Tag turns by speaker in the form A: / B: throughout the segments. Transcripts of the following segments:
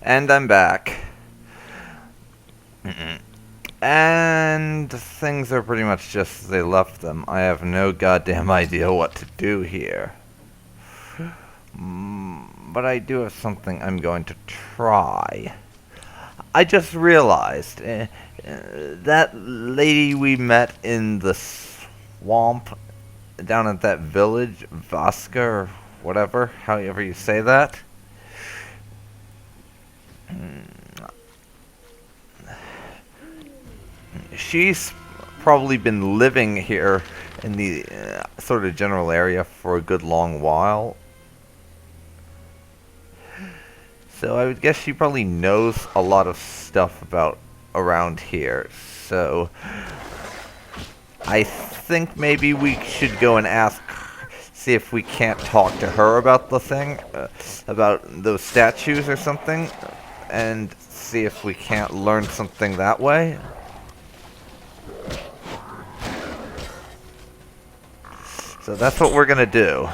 A: And I'm back. And things are pretty much just as they left them. I have no goddamn idea what to do here. But I do have something I'm going to try. I just realized that lady we met in the swamp down at that village, Vasca or whatever, however you say that. She's probably been living here in the sort of general area for a good long while. So I would guess she probably knows a lot of stuff about around here. So I think maybe we should go and ask, see if we can't talk to her about the thing, about those statues or something, and see if we can't learn something that way. So that's what we're gonna do.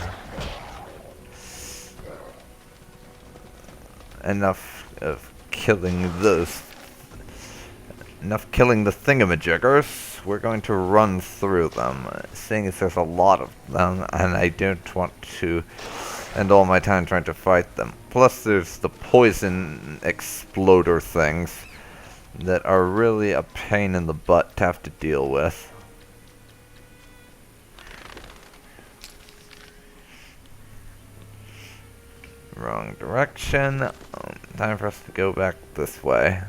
A: Enough killing the thingamajiggers. We're going to run through them, seeing as there's a lot of them, and I don't want to end all my time trying to fight them. Plus, there's the poison exploder things that are really a pain in the butt to have to deal with. Wrong direction. Time for us to go back this way.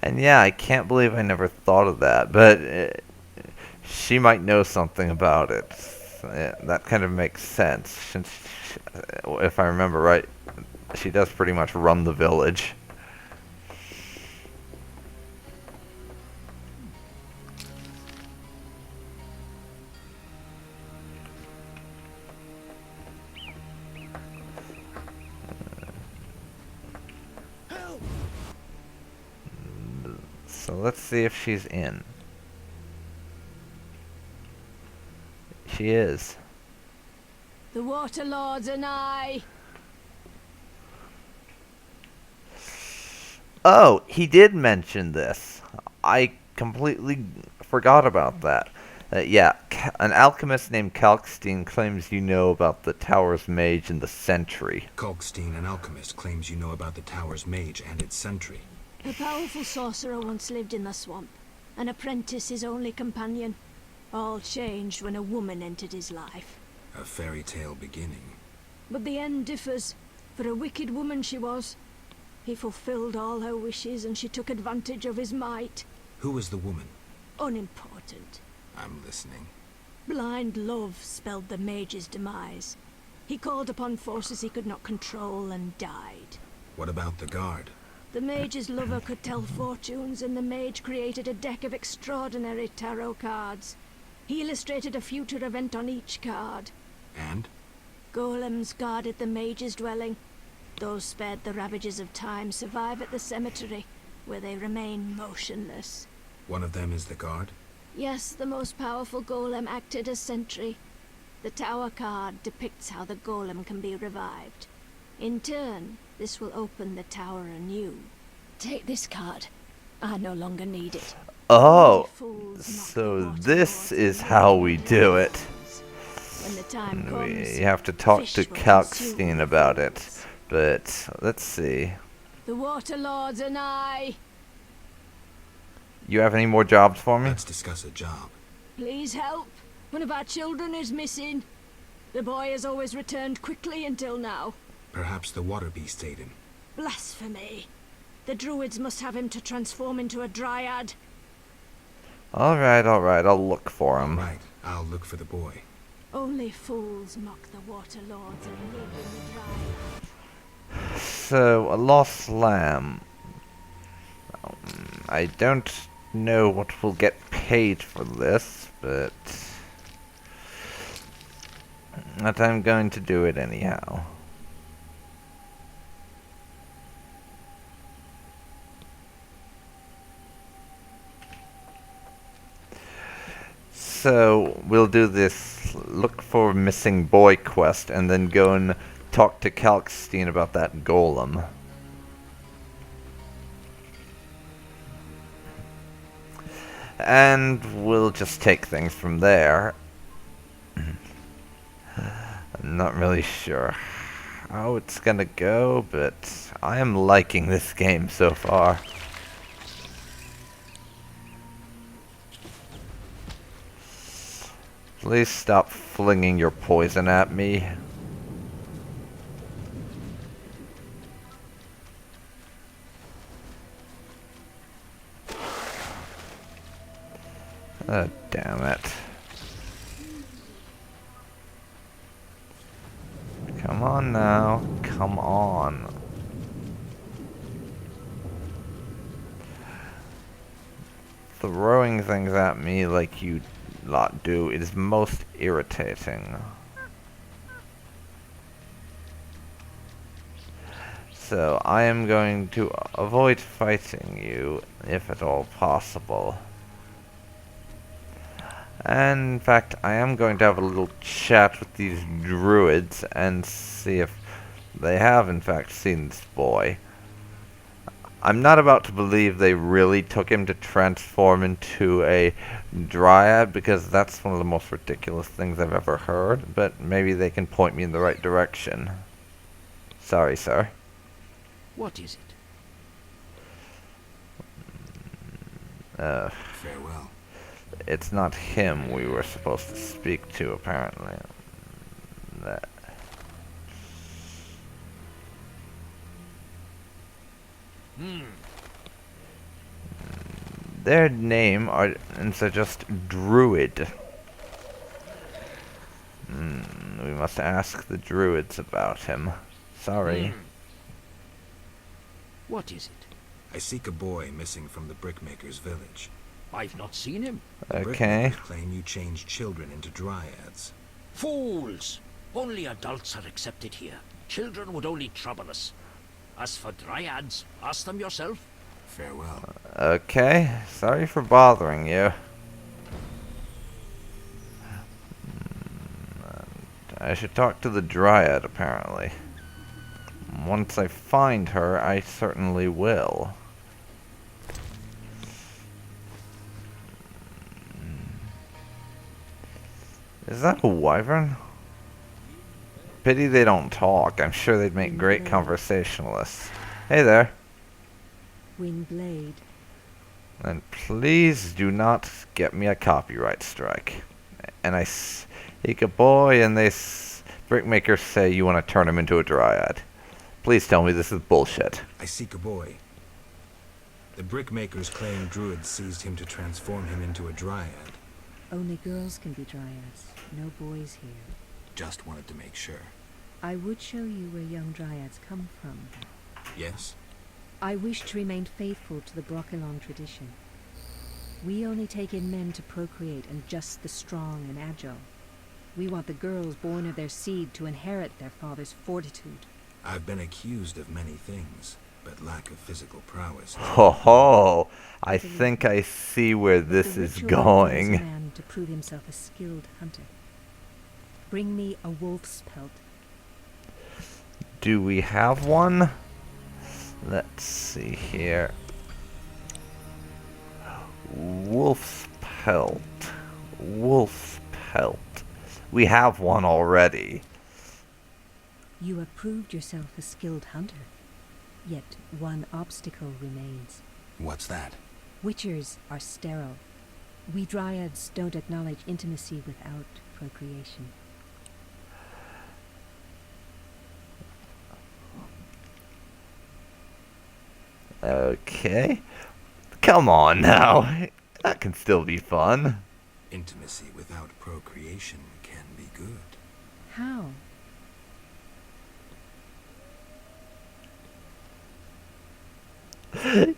A: And yeah, I can't believe I never thought of that, but she might know something about it. That kind of makes sense, since, if I remember right, she does pretty much run the village. So let's see if she's in. She is.
B: The Water Lords and I.
A: Oh, he did mention this. I completely forgot about that. Yeah, an alchemist named Kalkstein claims you know about the tower's mage and the sentry.
C: Kalkstein, an alchemist, claims you know about the tower's mage and its sentry.
B: A powerful sorcerer once lived in the swamp. An apprentice his only companion. All changed when a woman entered his life.
C: A fairy tale beginning.
B: But the end differs. For a wicked woman she was. He fulfilled all her wishes and she took advantage of his might.
C: Who was the woman?
B: Unimportant.
C: I'm listening.
B: Blind love spelled the mage's demise. He called upon forces he could not control and died.
C: What about the guard?
B: The mage's lover could tell fortunes, and the mage created a deck of extraordinary tarot cards. He illustrated a future event on each card.
C: And?
B: Golems guarded the mage's dwelling. Those spared the ravages of time survive at the cemetery, where they remain motionless.
C: One of them is the guard?
B: Yes, the most powerful golem acted as sentry. The tower card depicts how the golem can be revived. In turn, this will open the tower anew. Take this card. I no longer need it.
A: Oh, so this is how we do it.
B: When the time comes,
A: We have to talk to Kalkstein about it. But, let's see.
B: The Water Lords and I.
A: You have any more jobs for me?
C: Let's discuss a job.
B: Please help. One of our children is missing. The boy has always returned quickly until now.
C: Perhaps the water beast ate him.
B: Blasphemy. The druids must have him to transform into a dryad.
A: Alright, I'll look for him.
C: Right, I'll look for the boy.
B: Only fools mock the Water Lords and live in the dryad.
A: So, a lost lamb. I don't know what will get paid for this, but I'm going to do it anyhow. So we'll do this look for missing boy quest and then go and talk to Kalkstein about that golem. And we'll just take things from there. I'm not really sure how it's gonna go, but I am liking this game so far. Please stop flinging your poison at me. Oh, damn it. Come on now. Come on. Throwing things at me like you lot do is most irritating. So I am going to avoid fighting you if at all possible. And in fact, I am going to have a little chat with these druids and see if they have in fact seen this boy. I'm not about to believe they really took him to transform into a dryad, because that's one of the most ridiculous things I've ever heard, but maybe they can point me in the right direction. Sorry, sir.
D: What is it?
C: Farewell.
A: It's not him we were supposed to speak to, apparently. That. Their name are just druid. We must ask the druids about him. Sorry.
D: What is it?
C: I seek a boy missing from the brickmaker's village.
D: I've not seen him.
C: The
A: Okay.
C: brickmakers claim you changed children into dryads.
D: Fools! Only adults are accepted here. Children would only trouble us. As for dryads, ask them yourself.
C: Farewell.
A: Okay. Sorry for bothering you. I should talk to the dryad, apparently. Once I find her, I certainly will. Is that a wyvern? Pity they don't talk. I'm sure they'd make great conversationalists. Hey there.
E: Windblade.
A: And please do not get me a copyright strike. And I seek a boy, and brickmakers say you want to turn him into a dryad. Please tell me this is bullshit.
C: I seek a boy. The brickmakers claim druids seized him to transform him into a dryad.
E: Only girls can be dryads. No boys here.
C: Just wanted to make sure.
E: I would show you where young dryads come from.
C: Yes?
E: I wish to remain faithful to the Brokilon tradition. We only take in men to procreate, and just the strong and agile. We want the girls born of their seed to inherit their father's fortitude.
C: I've been accused of many things, but lack of physical prowess.
A: Ho ho! I think I see where this
E: The
A: is
E: ritual requires a
A: going.
E: man to prove himself a skilled hunter. Bring me a wolf's pelt.
A: Do we have one? Let's see here. Wolf's pelt. Wolf's pelt. We have one already.
E: You have proved yourself a skilled hunter. Yet one obstacle remains.
C: What's that?
E: Witchers are sterile. We dryads don't acknowledge intimacy without procreation.
A: Okay. Come on now. That can still be fun.
C: Intimacy without procreation can be good.
E: How?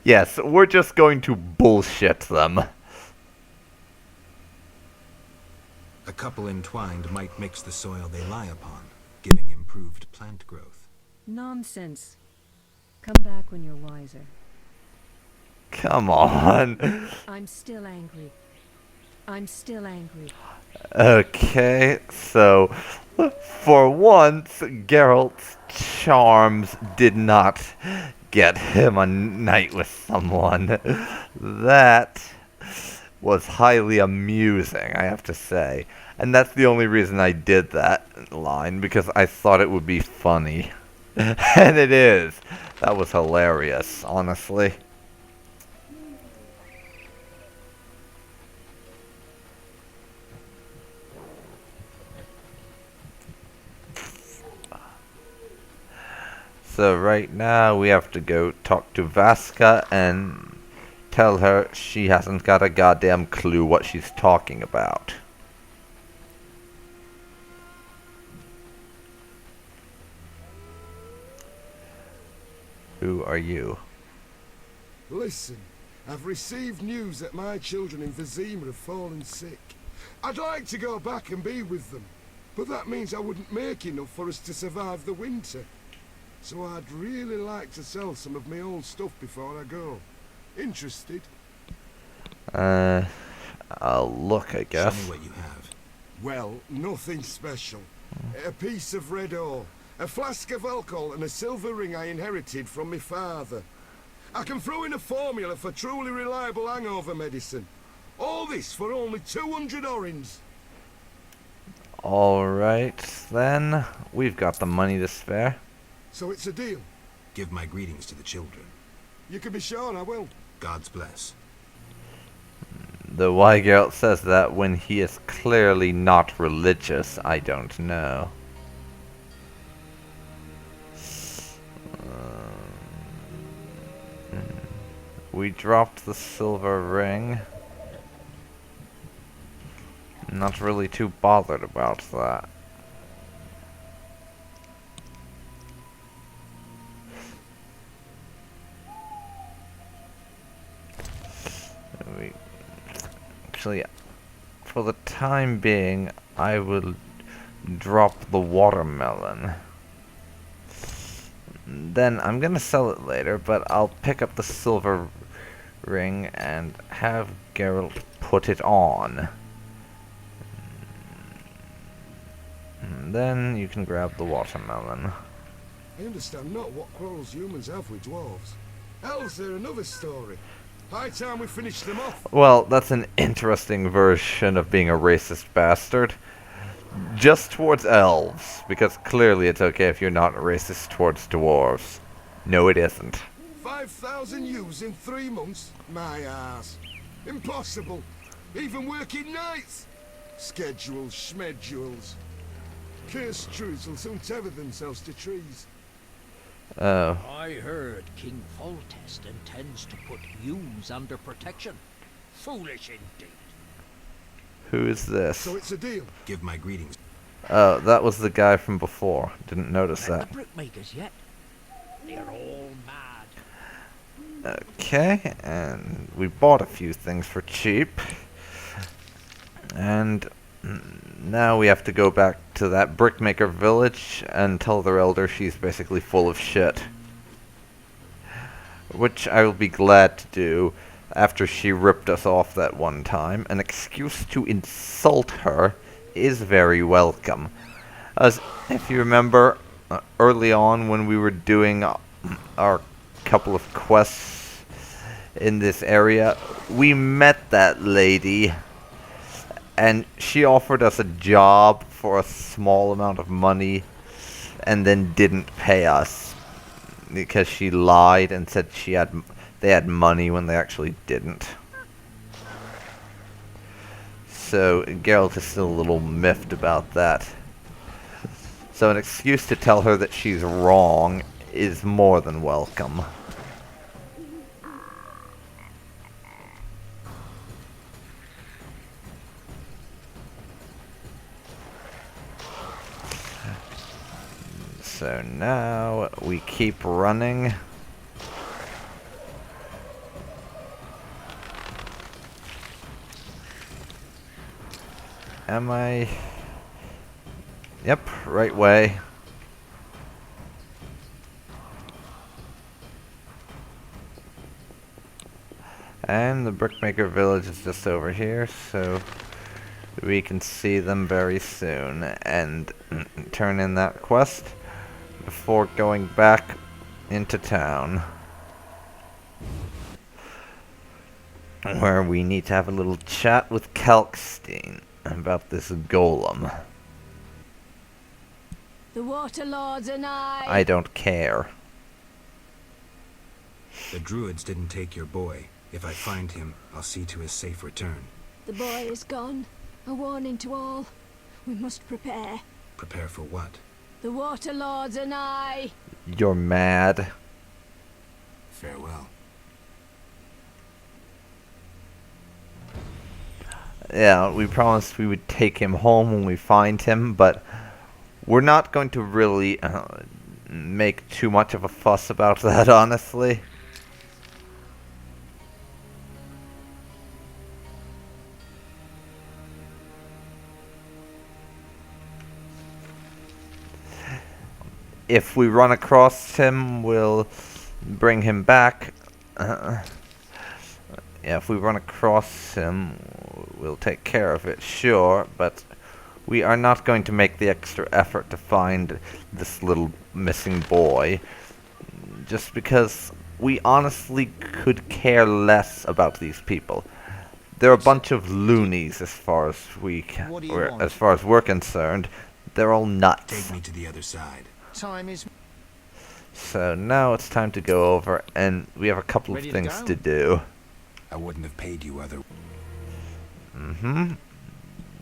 A: Yes, we're just going to bullshit them.
C: A couple entwined might mix the soil they lie upon, giving improved plant growth.
E: Nonsense. Come back when you're wiser.
A: Come on.
E: I'm still angry. I'm still angry.
A: Okay, so For once, Geralt's charms did not get him a night with someone. That was highly amusing, I have to say. And that's the only reason I did that line, because I thought it would be funny. And it is. That was hilarious, honestly. So right now we have to go talk to Vasca and tell her she hasn't got a goddamn clue what she's talking about. Who are you?
F: Listen, I've received news that my children in Vizima have fallen sick. I'd like to go back and be with them, but that means I wouldn't make enough for us to survive the winter. So I'd really like to sell some of my old stuff before I go. Interested?
A: I'll look, I guess.
C: Show me what you have.
F: Well, nothing special. A piece of red ore, a flask of alcohol and a silver ring I inherited from my father. I can throw in a formula for truly reliable hangover medicine. All this for only 200 orins.
A: Alright, then. We've got the money to spare.
F: So it's a deal.
C: Give my greetings to the children.
F: You can be sure I will.
C: God's bless.
A: Though why Geralt says that when he is clearly not religious, I don't know. We dropped the silver ring. Not really too bothered about that. Actually, for the time being, I will drop the watermelon. Then I'm gonna sell it later, but I'll pick up the silver ring and have Geralt put it on. And then you can grab the watermelon.
F: I understand not what quarrels humans have with dwarves. Elves are another story. High time we finish them off.
A: Well, that's an interesting version of being a racist bastard. Just towards elves, because clearly it's okay if you're not racist towards dwarves. No, it isn't.
F: 5,000 ewes in 3 months? My ass. Impossible. Even working nights. Schedules, schmedules. Cursed trees will soon tether themselves to trees.
A: Oh.
D: I heard King Foltest intends to put ewes under protection. Foolish indeed.
A: Who is this?
F: So it's a deal.
C: Give my greetings.
A: Oh, that was the guy from before. Didn't notice
D: Met
A: that.
D: the brickmakers yet? They're all mad.
A: Okay, and we bought a few things for cheap. And now we have to go back to that brickmaker village and tell their elder she's basically full of shit. Which I will be glad to do after she ripped us off that one time. An excuse to insult her is very welcome. As if you remember, early on when we were doing our couple of quests in this area, we met that lady, and she offered us a job for a small amount of money, and then didn't pay us because she lied and said they had money when they actually didn't. So Geralt is still a little miffed about that. So an excuse to tell her that she's wrong is more than welcome. So now we keep running. Am I? Yep, right way. And the brickmaker village is just over here, so we can see them very soon and turn in that quest before going back into town, where we need to have a little chat with Kalkstein about this golem.
B: The Water Lords and
A: I don't care.
C: The druids didn't take your boy. If I find him, I'll see to his safe return.
B: The boy is gone. A warning to all. We must prepare.
C: Prepare for what?
B: The Water Lords and I.
A: You're mad.
C: Farewell.
A: Yeah, we promised we would take him home when we find him, but we're not going to really make too much of a fuss about that, honestly. If we run across him, we'll bring him back. Yeah, if we run across him, we'll take care of it, sure, but we are not going to make the extra effort to find this little missing boy, just because we honestly could care less about these people. They're a bunch of loonies as far as as far as we're concerned. They're all nuts.
C: Take me to the other side.
G: Time is
A: So now it's time to go over, and we have a couple of
G: Ready to
A: things
G: go?
A: to do.
C: I wouldn't have paid you other.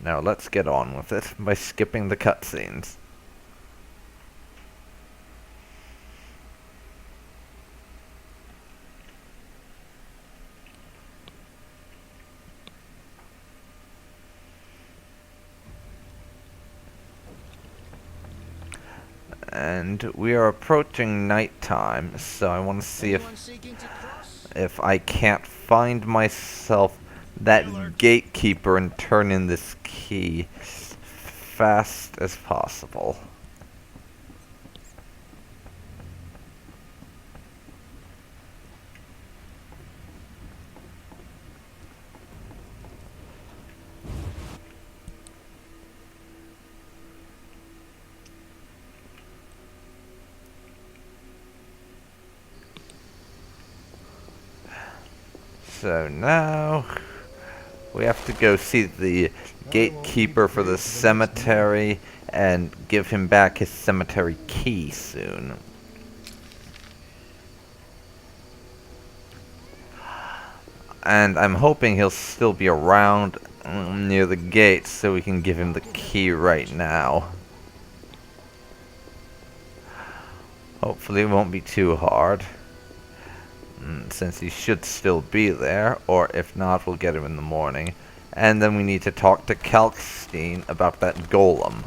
A: Now let's get on with it by skipping the cutscenes. And we are approaching nighttime, so I want to see
G: anyone seeking to cross?
A: if I can't find myself that gatekeeper and turn in this key fast as possible. So now we have to go see the gatekeeper for the cemetery and give him back his cemetery key soon. And I'm hoping he'll still be around near the gate so we can give him the key right now. Hopefully it won't be too hard, since he should still be there, or if not, we'll get him in the morning. And then we need to talk to Kalkstein about that golem.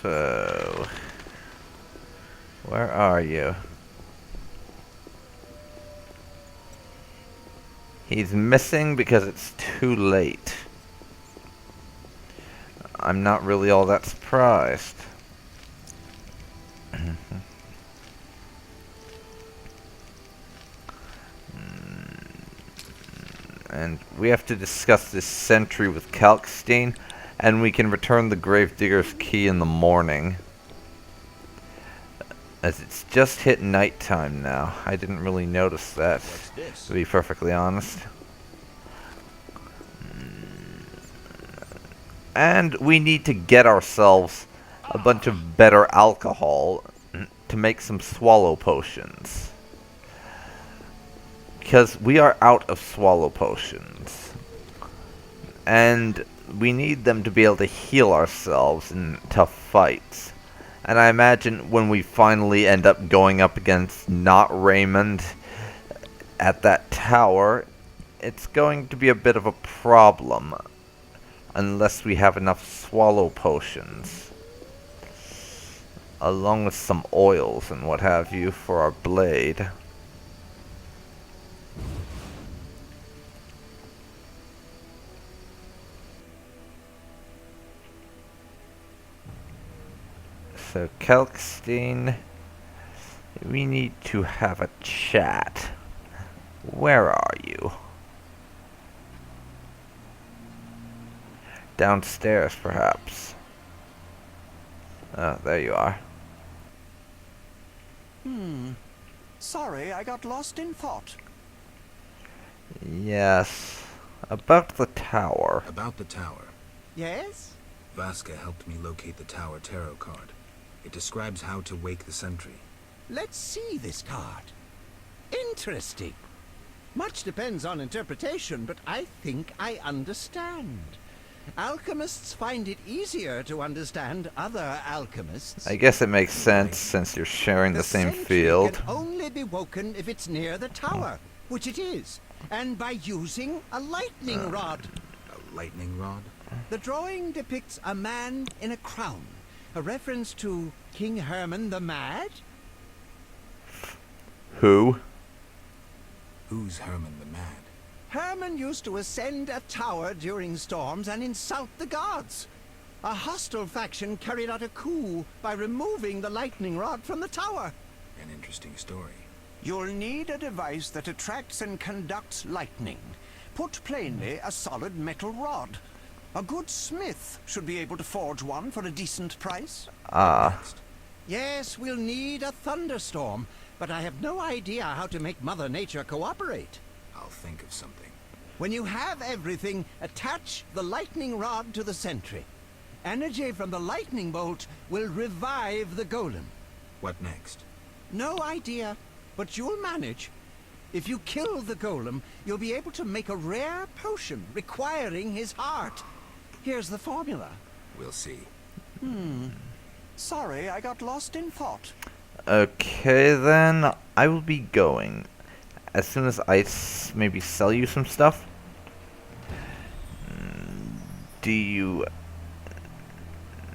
A: So, where are you? He's missing because it's too late. I'm not really all that surprised. And we have to discuss this sentry with Kalkstein, and we can return the Gravedigger's key in the morning, as it's just hit nighttime now. I didn't really notice that, to be perfectly honest. And we need to get ourselves a bunch of better alcohol to make some swallow potions, because we are out of swallow potions, and we need them to be able to heal ourselves in tough fights. And I imagine when we finally end up going up against not Raymond at that tower, it's going to be a bit of a problem, unless we have enough swallow potions, along with some oils and what have you for our blade. So Kalkstein We need to have a chat. Where are you? Downstairs, perhaps. Oh, there you are.
G: Sorry, I got lost in thought.
A: Yes. About the tower.
C: About the tower.
G: Yes?
C: Vasca helped me locate the tower tarot card. It describes how to wake the sentry.
G: Let's see this card. Interesting. Much depends on interpretation, but I think I understand. Alchemists find it easier to understand other alchemists.
A: I guess it makes sense since you're sharing the same
G: sentry
A: field.
G: can only be woken if it's near the tower, which it is, and by using a lightning rod.
C: A lightning rod?
G: The drawing depicts a man in a crown, a reference to King Herman the Mad.
A: Who?
C: Who's Herman the Mad?
G: Herman used to ascend a tower during storms and insult the gods. A hostile faction carried out a coup by removing the lightning rod from the tower.
C: An interesting story.
G: You'll need a device that attracts and conducts lightning. Put plainly, a solid metal rod. A good smith should be able to forge one for a decent price.
A: Ah.
G: Yes, we'll need a thunderstorm, but I have no idea how to make Mother Nature cooperate.
C: I'll think of something.
G: When you have everything, attach the lightning rod to the sentry. Energy from the lightning bolt will revive the golem.
C: What next?
G: No idea, but you'll manage. If you kill the golem, you'll be able to make a rare potion requiring his heart. Here's the formula.
C: We'll see.
G: Sorry, I got lost in thought.
A: Okay, then. I will be going. As soon as I maybe sell you some stuff. Do you...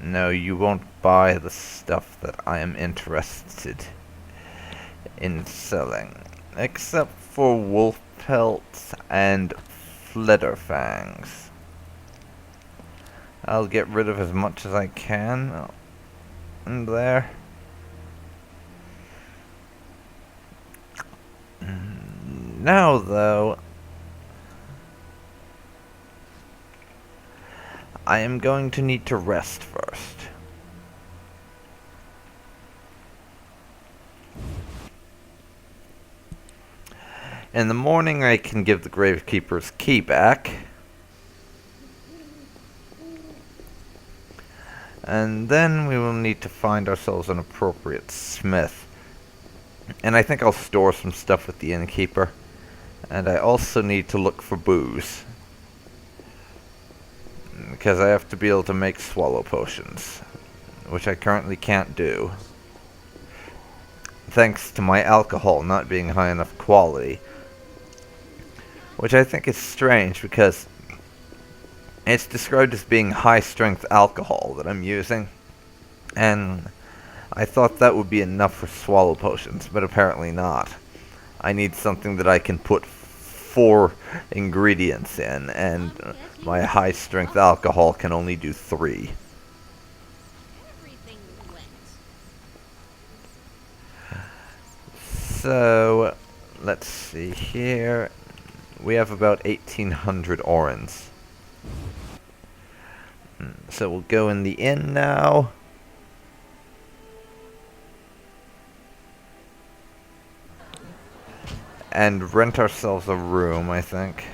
A: No, you won't buy the stuff that I am interested in selling. Except for wolf pelts and flitter fangs. I'll get rid of as much as I can in there. Now, though, I am going to need to rest first. In the morning, I can give the Gravekeeper's key back. And then we will need to find ourselves an appropriate smith. And I think I'll store some stuff with the innkeeper. And I also need to look for booze. Because I have to be able to make swallow potions. Which I currently can't do. Thanks to my alcohol not being high enough quality. Which I think is strange because it's described as being high-strength alcohol that I'm using. And I thought that would be enough for swallow potions, but apparently not. I need something that I can put 4 ingredients in, and my high-strength alcohol can only do 3. So, let's see here. We have about 1,800 orens. So we'll go in the inn now. And rent ourselves a room, I think.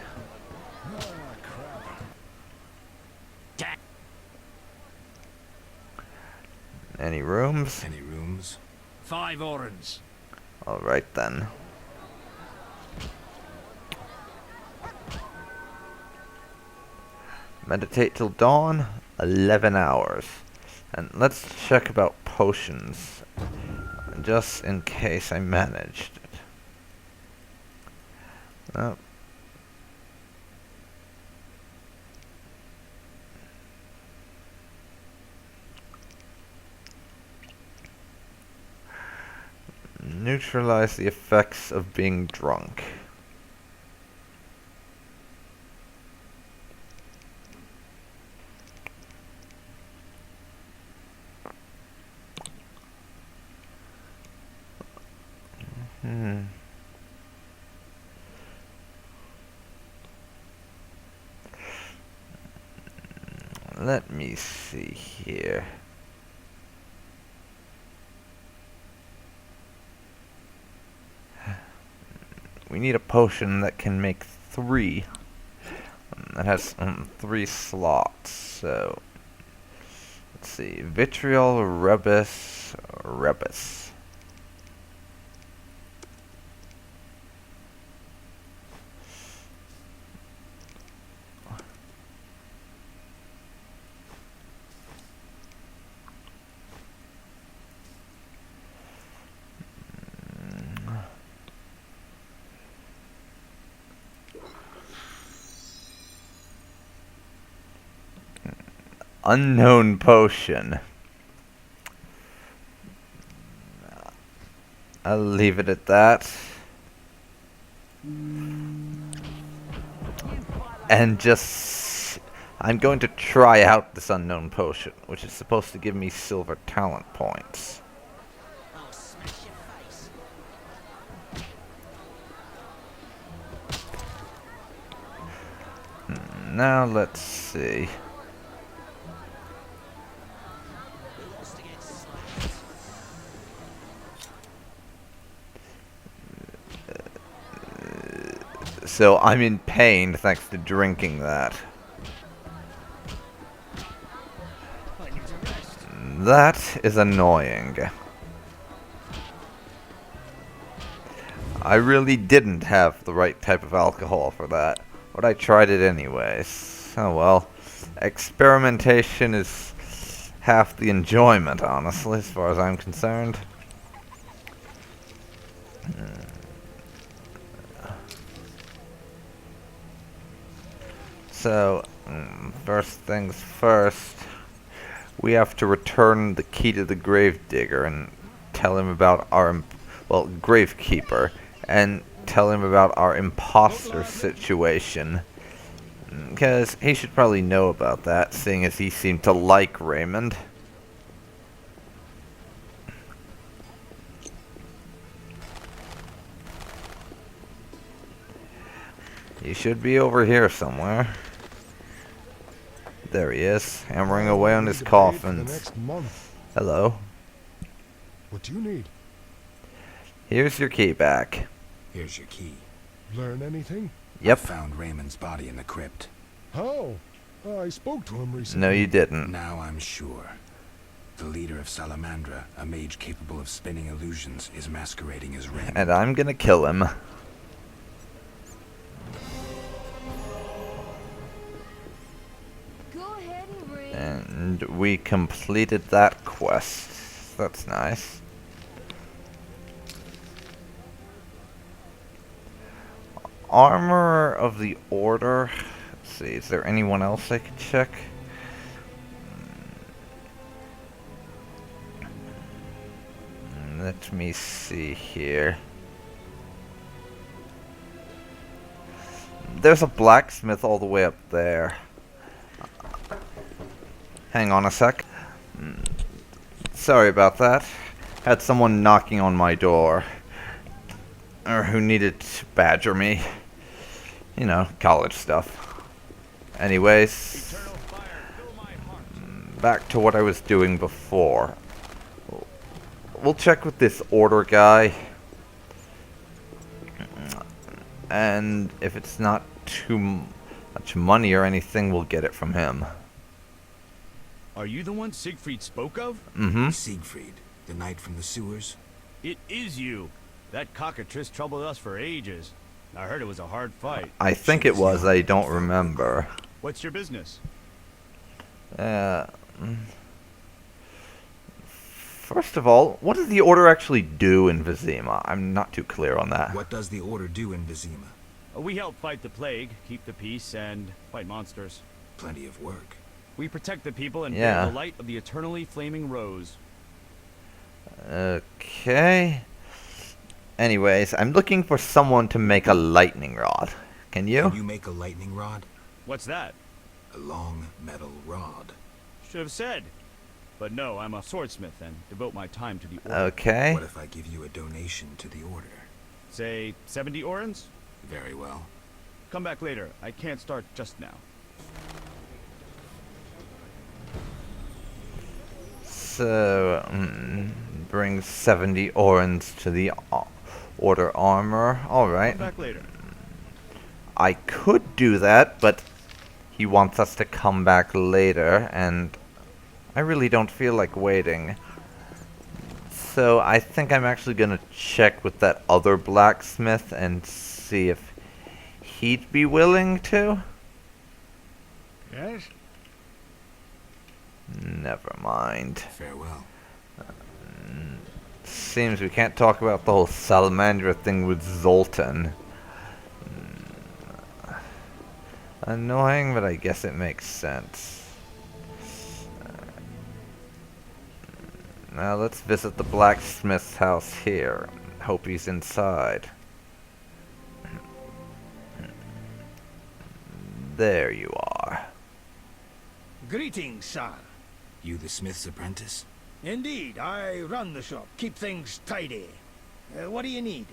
A: Any rooms?
C: Any rooms?
D: 5 orens.
A: Alright then. Meditate till dawn, 11 hours. And let's check about potions, just in case I managed it. Oh. Neutralize the effects of being drunk. Let me see here. We need a potion that can make 3. That has 3 slots. So let's see. Vitriol, Rebus, Rebus. Unknown potion. I'll leave it at that. And just... I'm going to try out this unknown potion, which is supposed to give me silver talent points. Now let's see. So I'm in pain thanks to drinking that. That is annoying. I really didn't have the right type of alcohol for that, but I tried it anyways. Oh well. Experimentation is half the enjoyment, honestly, as far as I'm concerned. So, first things first, we have to return the key to the Gravedigger and tell him about our, well, Gravekeeper, and tell him about our imposter situation. Because he should probably know about that, seeing as he seemed to like Raymond. He should be over here somewhere. There he is, hammering away on his coffins. Hello.
F: What do you need?
A: Here's your key back.
C: Here's your key.
F: Learn anything?
A: Yep.
C: I found Raymond's body in the crypt.
F: How? I spoke to him recently.
A: No, you didn't.
C: Now I'm sure. The leader of Salamandra, a mage capable of spinning illusions, is masquerading as Raymond.
A: And I'm gonna kill him. And we completed that quest. That's nice. Armor of the Order. Let's see, is there anyone else I could check? Let me see here. There's a blacksmith all the way up there. Hang on a sec. Sorry about that. Had someone knocking on my door. Or who needed to badger me. You know, college stuff. Anyways. Back to what I was doing before. We'll check with this order guy. And if it's not too much money or anything, we'll get it from him.
H: Are you the one Siegfried spoke of?
A: Mm-hmm.
C: Siegfried, the knight from the sewers?
H: It is you. That cockatrice troubled us for ages. I heard it was a hard fight.
A: I think it was, I don't remember.
H: What's your business?
A: First of all, what does the Order actually do in Vizima? I'm not too clear on that.
C: What does the Order do in Vizima?
H: We help fight the plague, keep the peace, and fight monsters.
C: Plenty of work.
H: We protect the people and
A: Yeah.
H: bear the light of the eternally flaming rose.
A: Okay. Anyways, I'm looking for someone to make a lightning rod. Can you?
C: Can you make a lightning rod?
H: What's that?
C: A long metal rod.
H: Should have said. But no, I'm a swordsmith and devote my time to the order.
A: Okay.
C: What if I give you a donation to the Order?
H: Say 70 orens?
C: Very well.
H: Come back later. I can't start just now.
A: So, bring 70 orens to the order armor. Alright.
H: Come back later.
A: I could do that, but he wants us to come back later, and I really don't feel like waiting. So I think I'm actually gonna check with that other blacksmith and see if he'd be willing to.
H: Yes?
A: Never mind.
C: Farewell.
A: Seems we can't talk about the whole salamander thing with Zoltan. Annoying, but I guess it makes sense. Now let's visit the blacksmith's house here. Hope he's inside. There you are.
I: Greetings, sir.
C: You the smith's apprentice?
I: Indeed, I run the shop, keep things tidy. What do you need?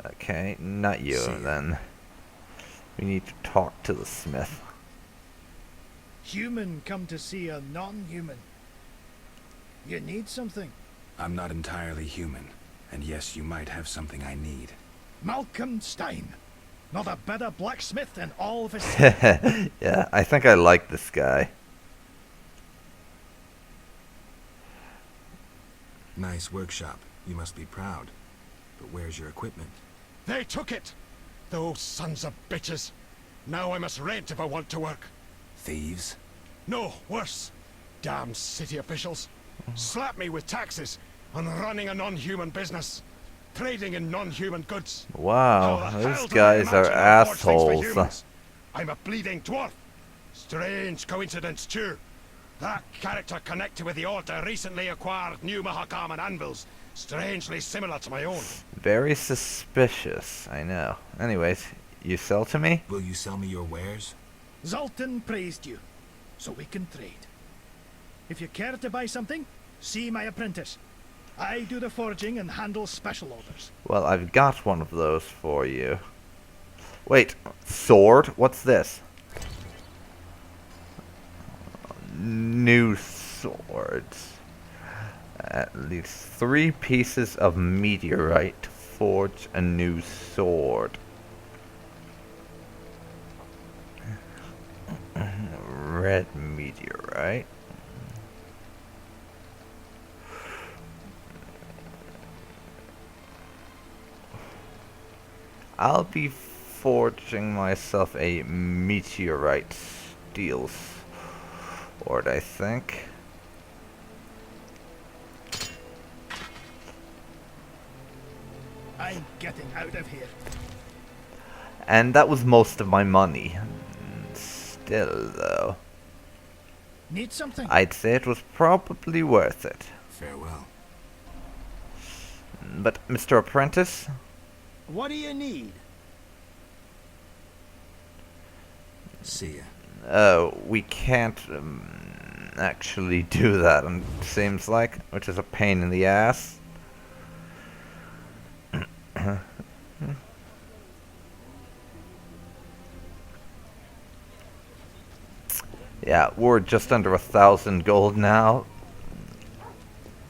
A: Okay, not you then. We need to talk to the smith.
J: Human come to see a non-human. You need something?
C: I'm not entirely human, and yes, you might have something I need.
J: Malcolm Stein. Not a better blacksmith in all of his...
A: Yeah, I think I like this guy.
C: Nice workshop. You must be proud. But where's your equipment?
F: They took it! Those sons of bitches. Now I must rent if I want to work.
C: Thieves?
F: No, worse. Damn city officials. Slap me with taxes on running a non-human business. Trading in non-human goods.
A: Wow,
F: How the hell
A: those
F: do I
A: guys are
F: imagine I forge things for
A: assholes.
F: humans? I'm a bleeding dwarf. Strange coincidence, too. That character connected with the Order recently acquired new Mahakaman anvils, strangely similar to my own.
A: Very suspicious, I know. Anyways, you sell to me?
C: Will you sell me your wares?
J: Zoltan praised you, so we can trade. If you care to buy something, see my apprentice. I do the forging and handle special orders.
A: Well, I've got one of those for you. Wait, sword? What's this? New swords. At least 3 pieces of meteorite to forge a new sword. Red meteorite. I'll be forging myself a meteorite steel sword, I think.
J: I'm getting out of here.
A: And that was most of my money. Still, though,
J: Need something?
A: I'd say it was probably worth it.
C: Farewell.
A: But, Mr. Apprentice?
I: What do you need?
C: See ya.
A: Oh, we can't actually do that, seems like, which is a pain in the ass. Yeah, we're just under 1,000 gold now.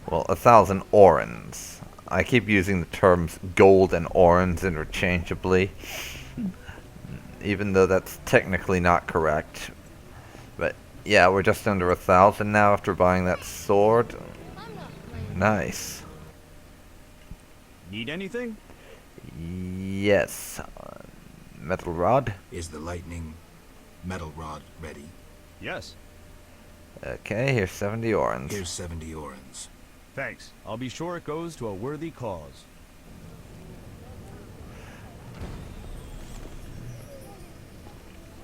A: Well, 1,000 orens. I keep using the terms gold and orens interchangeably, even though that's technically not correct. But yeah, we're just under 1,000 now after buying that sword. Nice.
H: Need anything?
A: Yes. Metal rod?
C: Is the lightning metal rod ready?
H: Yes.
A: Okay, here's 70 orens.
C: Here's 70 orens.
H: Thanks. I'll be sure it goes to a worthy cause.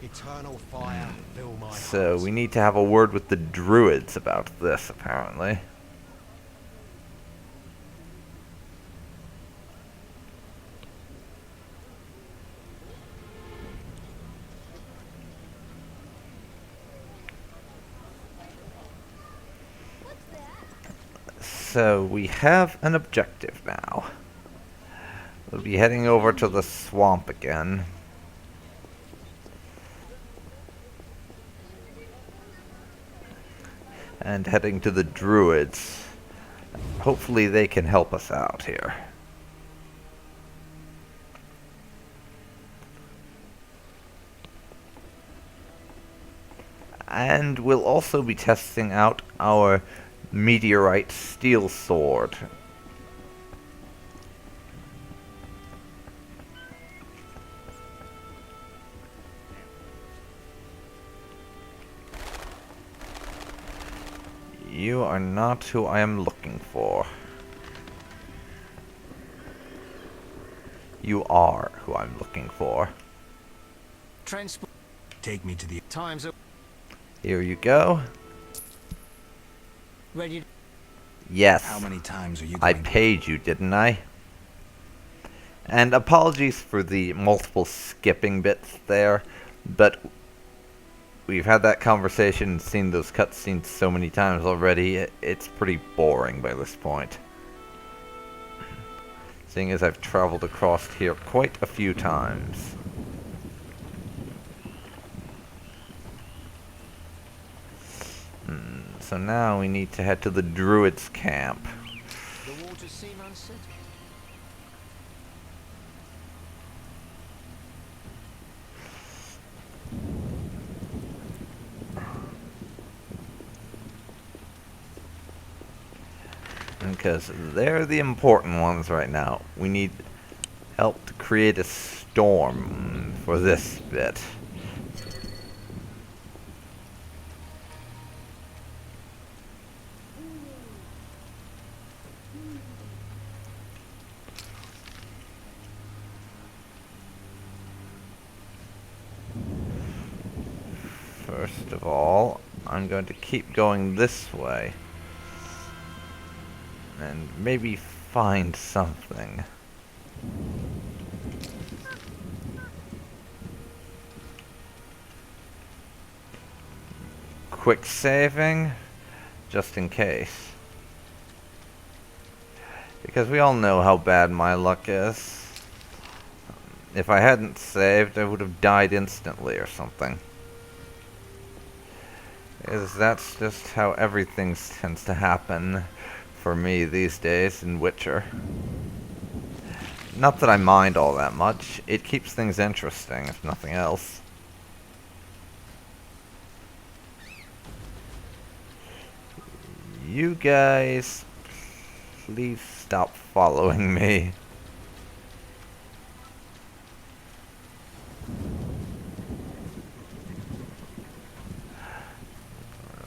K: Eternal fire, fill my
A: So
K: heart.
A: we need to have a word with the druids about this, apparently. So we have an objective now. We'll be heading over to the swamp again. and heading to the druids. Hopefully they can help us out here. And we'll also be testing out our meteorite steel sword. You are not who I am looking for. You are who I'm looking for.
G: Transport.
C: Take me to the
G: Times up.
A: Here you go.
G: Ready.
A: Yes.
C: How many times are you
A: I
C: going to...
A: paid you, didn't I? And apologies for the multiple skipping bits there, but we've had that conversation and seen those cutscenes so many times already, it's pretty boring by this point. Seeing as I've traveled across here quite a few times. So now we need to head to the druids' camp.
G: The waters seem unsettled.
A: Because they're the important ones right now. We need help to create a storm for this bit. First of all, I'm going to keep going this way. And maybe find something. Quick saving, just in case. Because we all know how bad my luck is. If I hadn't saved, I would have died instantly or something. Because that's just how everything tends to happen for me these days in Witcher. Not that I mind all that much. It keeps things interesting, if nothing else. You guys, please stop following me.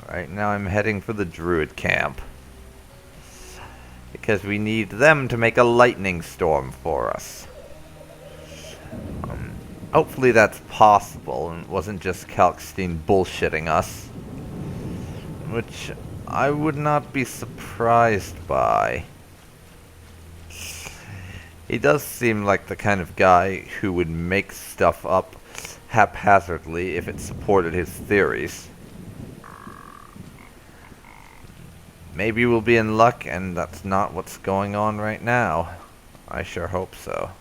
A: Right now I'm heading for the druid camp. Because we need them to make a lightning storm for us. Hopefully that's possible and wasn't just Kalkstein bullshitting us. Which I would not be surprised by. He does seem like the kind of guy who would make stuff up haphazardly if it supported his theories. Maybe we'll be in luck, and that's not what's going on right now. I sure hope so.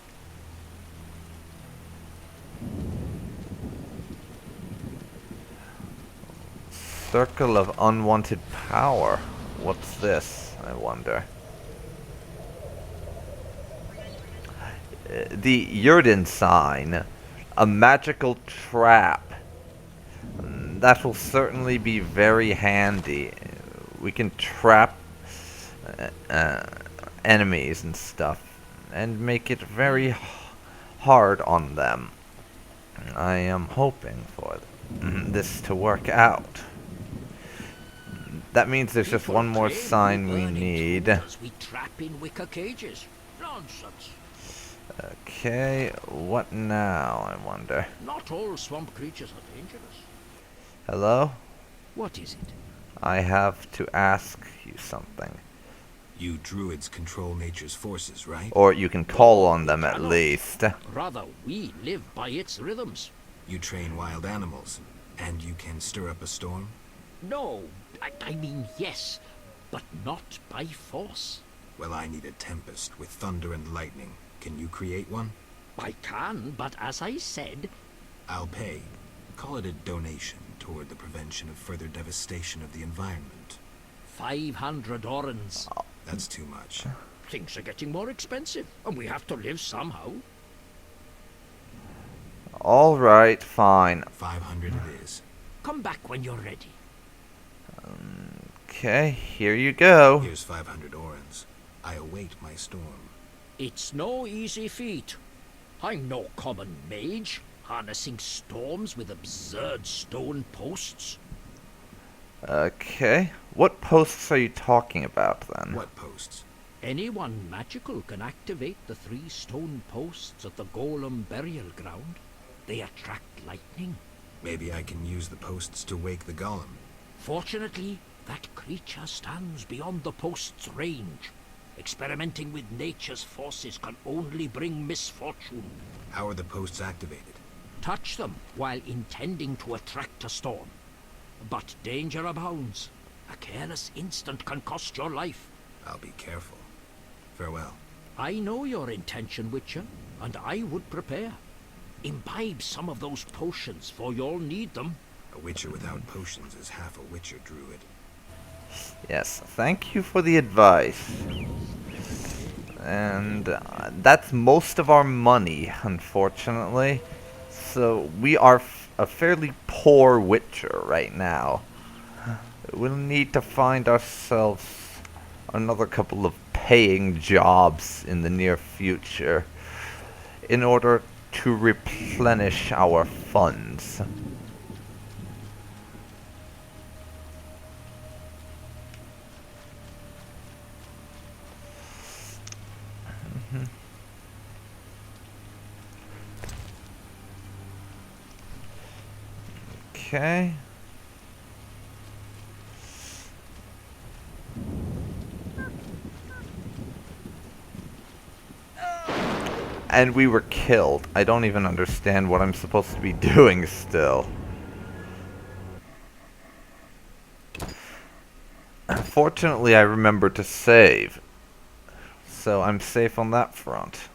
A: Circle of unwanted power. What's this, I wonder? The Yurden sign. A magical trap. That will certainly be very handy. We can trap enemies and stuff and make it very hard on them. I am hoping for this to work out. That means there's just one more sign we need.
D: We trap in wicker cages. Nonsense.
A: Okay, what now, I wonder?
D: Not all swamp creatures are dangerous.
A: Hello?
D: What is it?
A: I have to ask you something.
C: You druids control nature's forces, right?
A: Or you can call on them at least.
D: Rather, we live by its rhythms.
C: You train wild animals, and you can stir up a storm?
D: No, I mean yes, but not by force.
C: Well, I need a tempest with thunder and lightning. Can you create one?
D: I can, but as I said...
C: I'll pay. Call it a donation toward the prevention of further devastation of the environment.
D: 500 orens.
C: That's too much.
D: Things are getting more expensive, and we have to live somehow.
A: Alright, fine.
C: 500 it is.
D: Come back when you're ready.
A: Okay, here you go.
C: Here's 500 orens. I await my storm.
D: It's no easy feat. I'm no common mage, harnessing storms with absurd stone posts.
A: Okay, what posts are you talking about then?
C: What posts?
D: Anyone magical can activate the 3 stone posts at the Golem burial ground. They attract lightning.
C: Maybe I can use the posts to wake the golem.
D: Fortunately, that creature stands beyond the post's range. Experimenting with nature's forces can only bring misfortune.
C: How are the posts activated?
D: Touch them while intending to attract a storm. But danger abounds. A careless instant can cost your life.
C: I'll be careful. Farewell.
D: I know your intention, Witcher, and I would prepare. Imbibe some of those potions, for you'll need them.
C: A witcher without potions is half a witcher druid.
A: Yes, thank you for the advice. And that's most of our money, unfortunately. So we are a fairly poor witcher right now. We'll need to find ourselves another couple of paying jobs in the near future in order to replenish our funds. Okay. And we were killed. I don't even understand what I'm supposed to be doing still. Fortunately, I remember to save. So I'm safe on that front.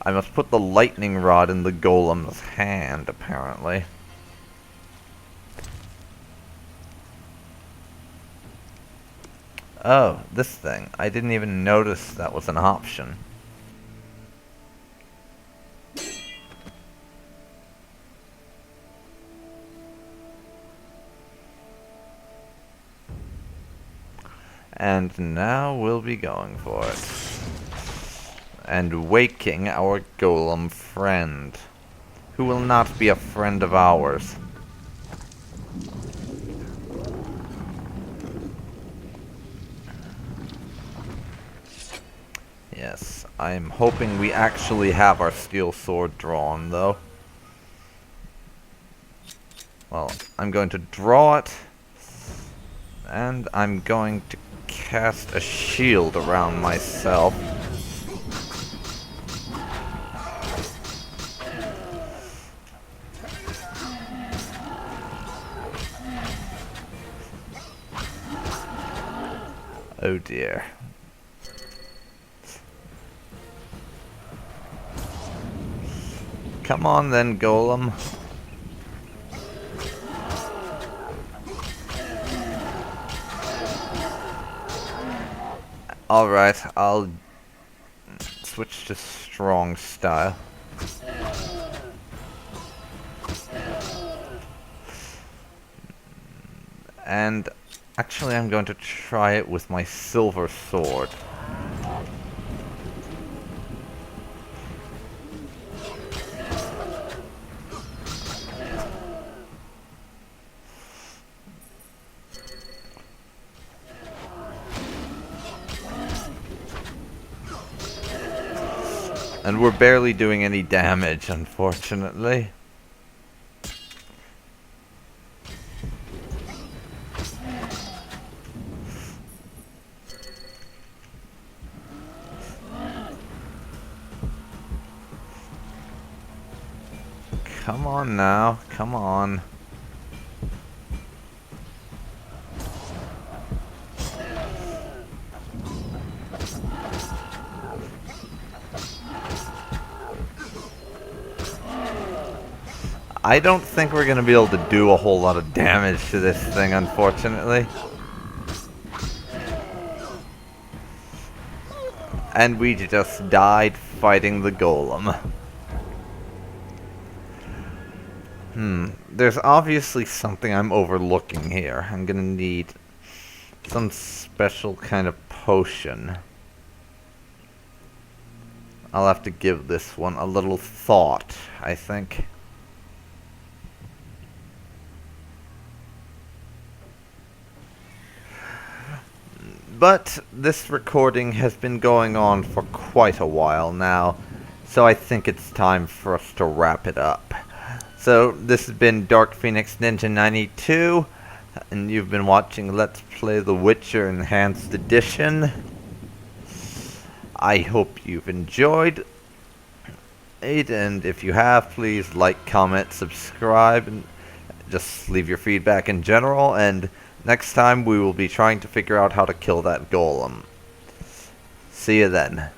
A: I must put the lightning rod in the golem's hand, apparently. Oh, this thing. I didn't even notice that was an option. And now we'll be going for it. And waking our golem friend, who will not be a friend of ours. Yes, I'm hoping we actually have our steel sword drawn, though. Well, I'm going to draw it, and I'm going to cast a shield around myself. Oh dear. Come on then, golem. Alright, I'll switch to strong style. And actually I'm going to try it with my silver sword. And we're barely doing any damage, unfortunately. Come on now, come on. I don't think we're gonna be able to do a whole lot of damage to this thing, unfortunately. And we just died fighting the golem. There's obviously something I'm overlooking here. I'm gonna need some special kind of potion. I'll have to give this one a little thought, I think. But this recording has been going on for quite a while now, so I think it's time for us to wrap it up. So, this has been Dark Phoenix Ninja 92, and you've been watching Let's Play The Witcher Enhanced Edition. I hope you've enjoyed it, and if you have, please like, comment, subscribe, and just leave your feedback in general, and next time we will be trying to figure out how to kill that golem. See you then.